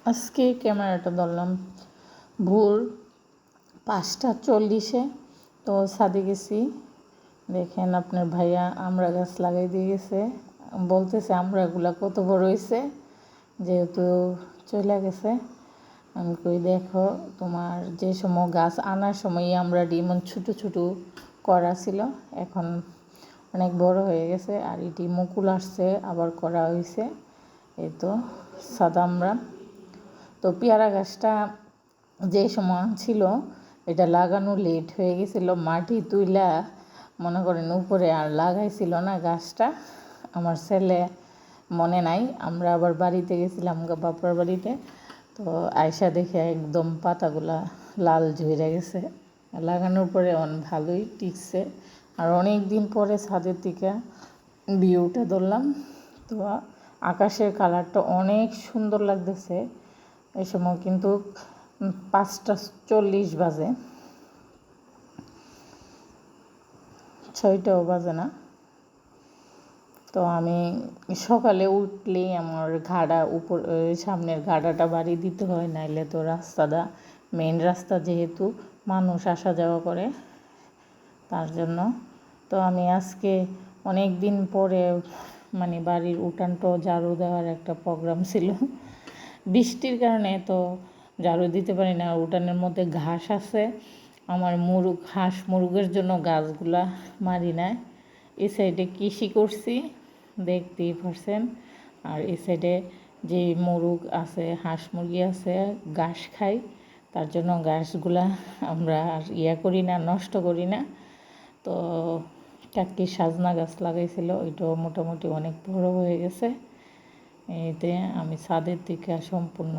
আজকে ক্যামেরাটা ধরলাম ভোর 5:40-এ। তো ছাদে গেছি, দেখেন আপনার ভাইয়া আমড়া গাছ লাগাই দিয়ে গেছে। বলতেছে আমড়াগুলা কত বড় হয়েছে, যেহেতু চলে গেছে। আমি কই দেখো, তোমার যে সময় গাছ আনার সময় আমরা এমন ছোটো ছোটো করা ছিল, এখন অনেক বড় হয়ে গেছে। আর এটি মুকুল আসছে, আবার করা হয়েছে। এই তো সাদা আমড়া। তো পেয়ারা গাছটা যে সময় ছিল এটা লাগানো লেট হয়ে গেছিলো, মাটি তুইলা মনে করেন উপরে আর লাগাইছিল না গাছটা। আমার ছেলে মনে নাই, আমরা আবার বাড়িতে গেছিলাম বাপর বাড়িতে। তো আয়সা দেখে একদম পাতাগুলা লাল ঝরে গেছে। লাগানোর পরে ভালোই টিকছে। আর অনেক দিন পরে ছাদের থেকে ভিউটা ধরলাম। তো আকাশের কালারটা অনেক সুন্দর লাগতেছে। এই সময় কিন্তু 5:40 বাজে, 6টাও বাজে না। তো আমি সকালে উঠলেই আমার সামনের ঘাড়াটা বাড়ি দিতে হয়, নাইলে তো রাস্তাটা মেন রাস্তা, যেহেতু মানুষ আসা যাওয়া করে, তার জন্য। তো আমি আজকে অনেক দিন পরে বাড়ির উঠানটাও ঝাড়ু দেওয়ার একটা প্রোগ্রাম ছিল। বৃষ্টির কারণে তো ঝাড়ু দিতে পারি না। উঠানের মধ্যে ঘাস আছে, আমার হাঁস মুরগের জন্য গাছগুলা মারি না। এই সাইডে কৃষি করছি, দেখতেই পারছেন। আর এই সাইডে যে মুরগ আছে, হাঁস মুরগি আছে, ঘাস খাই, তার জন্য ঘাসগুলা আমরা আর করি না, নষ্ট করি না। তো কাকি সাজনা গাছ লাগাইছিল, ওইটাও মোটামুটি অনেক বড় হয়ে গেছে। এতে আমি ছাদের দিকে সম্পূর্ণ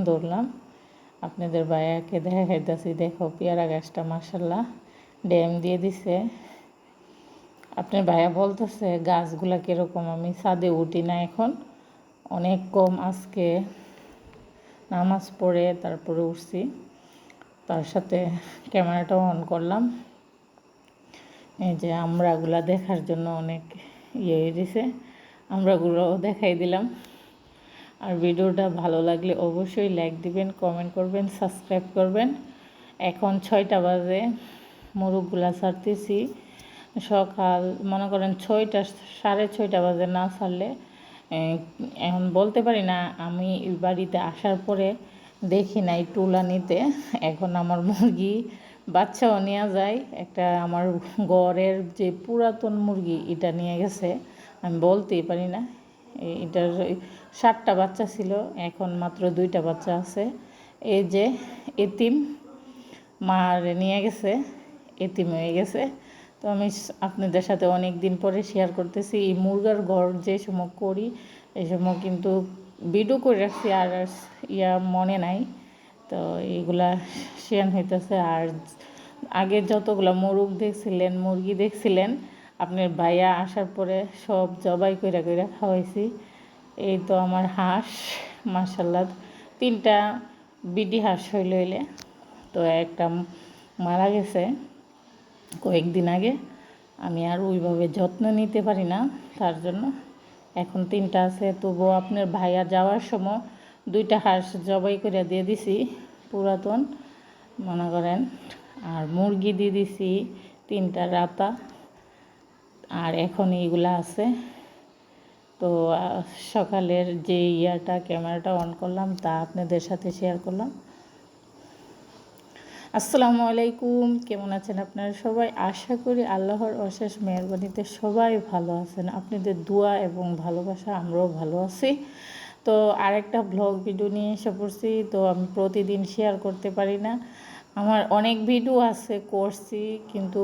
ধরলাম। আপনাদের ভাইয়াকে দেখাইতেছি, দেখো পেয়ারা গাছটা মাশাল্লাহ ড্যাম দিয়ে দিছে। আপনার ভাইয়া বলতেছে গাছগুলা কীরকম। আমি ছাদে উঠি না এখন, অনেক কম। আজকে নামাজ পড়ে তারপরে উঠছি, তার সাথে ক্যামেরাটাও অন করলাম। এই যে আমড়াগুলা দেখার জন্য অনেক দিছে, আমড়াগুলোও দেখাই দিলাম। আর ভিডিওটা ভালো লাগলে অবশ্যই লাইক দিবেন, কমেন্ট করবেন, সাবস্ক্রাইব করবেন। এখন 6টা বাজে, মুরগগুলা ছাড়তেছি। সকাল মনে করেন 6টা 6:30 বাজে না ছাড়লে এখন বলতে পারি না। আমি বাড়িতে আসার পরে দেখি নাই টুলা নিতে। এখন আমার মুরগি বাচ্চাও নিয়ে যায়। একটা আমার ঘরের যে পুরাতন মুরগি, এটা নিয়ে গেছে, আমি বলতেই পারি না। এটার 7টা বাচ্চা ছিল, এখন মাত্র 2টা বাচ্চা আছে। এই যে এতিম, মার নিয়ে গেছে, এতিম হয়ে গেছে। তো আমি আপনাদের সাথে অনেক দিন পরে শেয়ার করতেছি। এই মুরগার ঘর যে সময় করি, এই সময় কিন্তু ভিডিও করে রাখছি, আর মনে নাই। তো এইগুলা শেয়ার হইতেছে। আর আগে যতগুলো মুরগি দেখছিলেন, আপনার ভাইয়া আসার পরে সব জবাই কইরা খাওয়াইছি। এই তো আমার হাঁস, মাশাল্লাহ 3টা বিডি হাঁস হইলে। তো একটা মারা গেছে কয়েকদিন আগে। আমি আর ওইভাবে যত্ন নিতে পারি না, তার জন্য এখন 3টা আছে। তবুও আপনার ভাইয়া যাওয়ার সময় 2টা হাঁস জবাই করে দিয়ে দিছি, পুরাতন মনে করেন। আর মুরগি দিয়ে দিছি 3টা রাতা। আর এখন এইগুলা আছে। তো সকালের যে ক্যামেরাটা অন করলাম, তা আপনাদের সাথে শেয়ার করলাম। আসসালামু আলাইকুম, কেমন আছেন আপনারা সবাই? আশা করি আল্লাহর অশেষ মেহরবানিতে সবাই ভালো আছেন। আপনাদের দোয়া এবং ভালোবাসা আমরাও ভালো আছি। তো আরেকটা ব্লগ ভিডিও নিয়ে এসে পড়ছি। তো আমি প্রতিদিন শেয়ার করতে পারি না, আমার অনেক ভিডিও আছে করছি, কিন্তু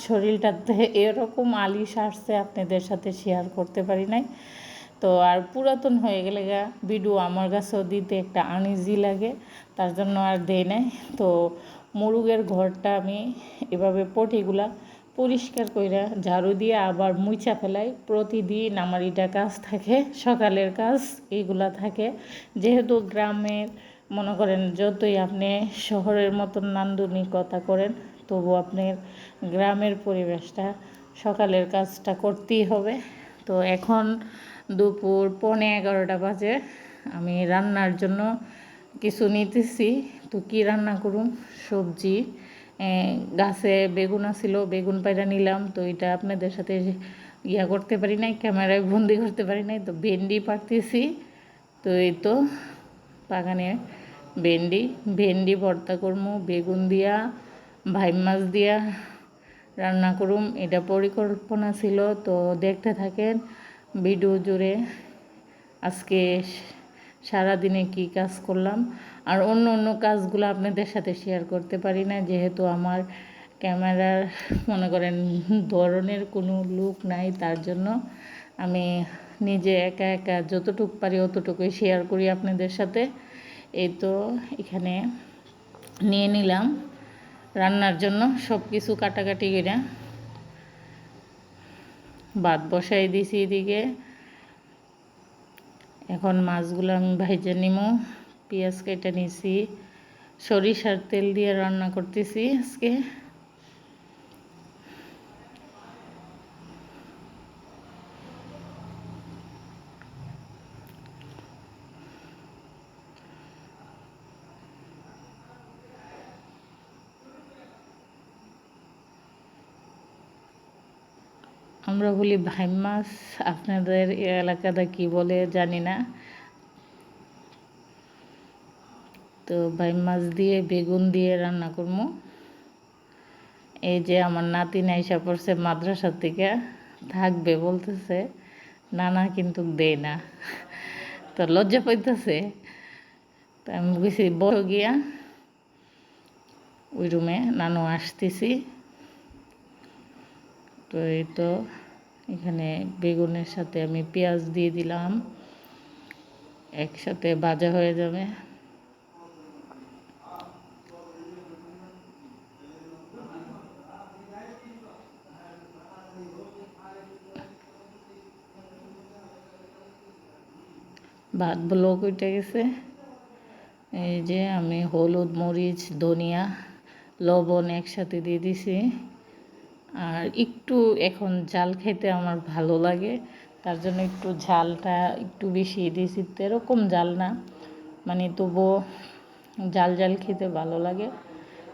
শরীরটাতে এরকম আলিশ আসছে, আপনাদের সাথে শেয়ার করতে পারি নাই। তো আর পুরাতন হয়ে গেলে ভিডিও আমার কাছেও দিতে একটা আনইজি লাগে, তার জন্য আর দেই নাই। তো মুরগের ঘরটা আমি এভাবে পটিগুলা পরিষ্কার কইরা ঝাড়ু দিয়ে আবার মুছা ফেলাই। প্রতিদিন আমার এটা কাজ থাকে, সকালের কাজ এইগুলা থাকে। যেহেতু গ্রামের মনে করেন, যতই আপনি শহরের মতন নান্দনিকতা করেন, তবু আপনার গ্রামের পরিবেশটা, সকালের কাজটা করতেই হবে। তো এখন দুপুর 11:15 বাজে। আমি রান্নার জন্য কিছু নিতেছি। তো কি রান্না করুম, সবজি গাছে বেগুন আছিল, বেগুন পাইরা নিলাম। তো এটা আপনাদের সাথে করতে পারি নাই, ক্যামেরায় বন্দি করতে পারি নাই। তো ভেন্ডি পারতেছি। তো এই তো বাগানে ভেন্ডি ভর্তা করবো, বেগুন দিয়া ভাই মাছ দিয়া রান্না করুম, এটা পরিকল্পনা ছিল। তো দেখতে থাকেন ভিডিও জুড়ে আজকে সারাদিনে কি কাজ করলাম। আর অন্য অন্য কাজগুলো আপনাদের সাথে শেয়ার করতে পারি না, যেহেতু আমার ক্যামেরার মনে করেন ধরনের কোনো লুক নাই। তার জন্য আমি নিজে একা একা যতটুকু পারি অতটুকুই শেয়ার করি আপনাদের সাথে। এই তো এখানে নিয়ে নিলাম রান্নার জন্য সব কিছু কাটাকাটি করে ভাত বসাই দিছি এদিকে। এখন মাছগুলো আমি ভাইজা নিমু। পেঁয়াজ কেটে নিছি, সরিষার তেল দিয়ে রান্না করতেছি আজকে। আমরা বলি ভাই মাছ, আপনাদের এলাকাটা কি বলে জানি না। তো ভাই মাছ দিয়ে বেগুন দিয়ে রান্না করবো। এই যে আমার নাতিন আইসা পড়ছে মাদ্রাসা থেকে, থাকবে বলতেছে, নানা কিন্তু দেয় না। তো লজ্জা পাইতেছে। তো আমি গেছি বড় গিয়া ওই রুমে, নানু আসতেছি। তো এই তো এখানে বেগুনের সাথে আমি পেঁয়াজ দিয়ে দিলাম, একসাথে ভাজা হয়ে যাবে। ভাত ব্লক উঠে গেছে। এই যে আমি হলুদ, মরিচ, ধনিয়া, লবণ একসাথে দিয়ে দিছি। আর একটু এখন ঝাল খেতে আমার ভালো লাগে, তার জন্য একটু ঝালটা একটু বেশি দিয়েছি। এরকম ঝাল না, মানে তবুও ঝাল ঝাল খেতে ভালো লাগে,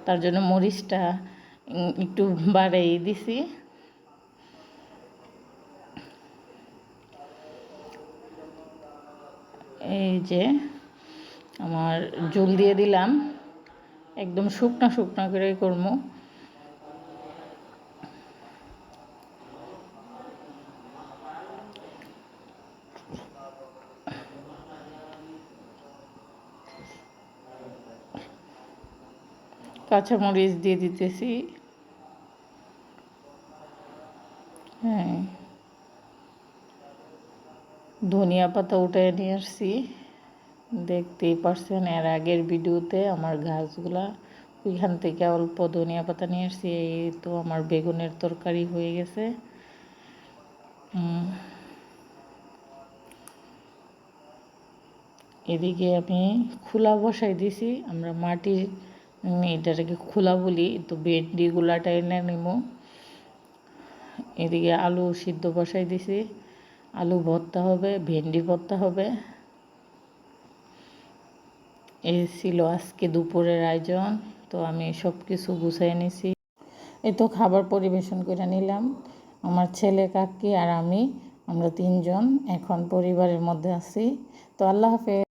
তার জন্য মরিচটা একটু বাড়াই দিছি। এই যে আমার ঝোল দিয়ে দিলাম, একদম শুকনা শুকনা করে করবো। কাঁচামরিচ দিয়ে দিতেছি। হ্যাঁ, ধনিয়া পাতা উঠে নিয়ে আসছি, দেখতেই পারছেন এর আগের ভিডিওতে আমার গাছগুলা। ওইখান থেকে অল্প ধনিয়া পাতা নিয়ে আসছি। এই তো আমার বেগুনের তরকারি হয়ে গেছে। এদিকে আমি খোলা বসাই দিছি, আমরা মাটির এটাকে খোলা বলি। তো ভেন্ডিগুলাটা এনে নিব। এদিকে আলু সিদ্ধ বসাই দিছি, আলু ভর্তা হবে, ভেন্ডি ভর্তা হবে। এই ছিল আজকে দুপুরের আয়োজন। তো আমি সব কিছু গুছিয়ে নিছি। এই তো খাবার পরিবেশন করে নিলাম। আমার ছেলে, কাকি আর আমি, আমরা তিনজন এখন পরিবারের মধ্যে আছি। তো আল্লাহ হাফেজ।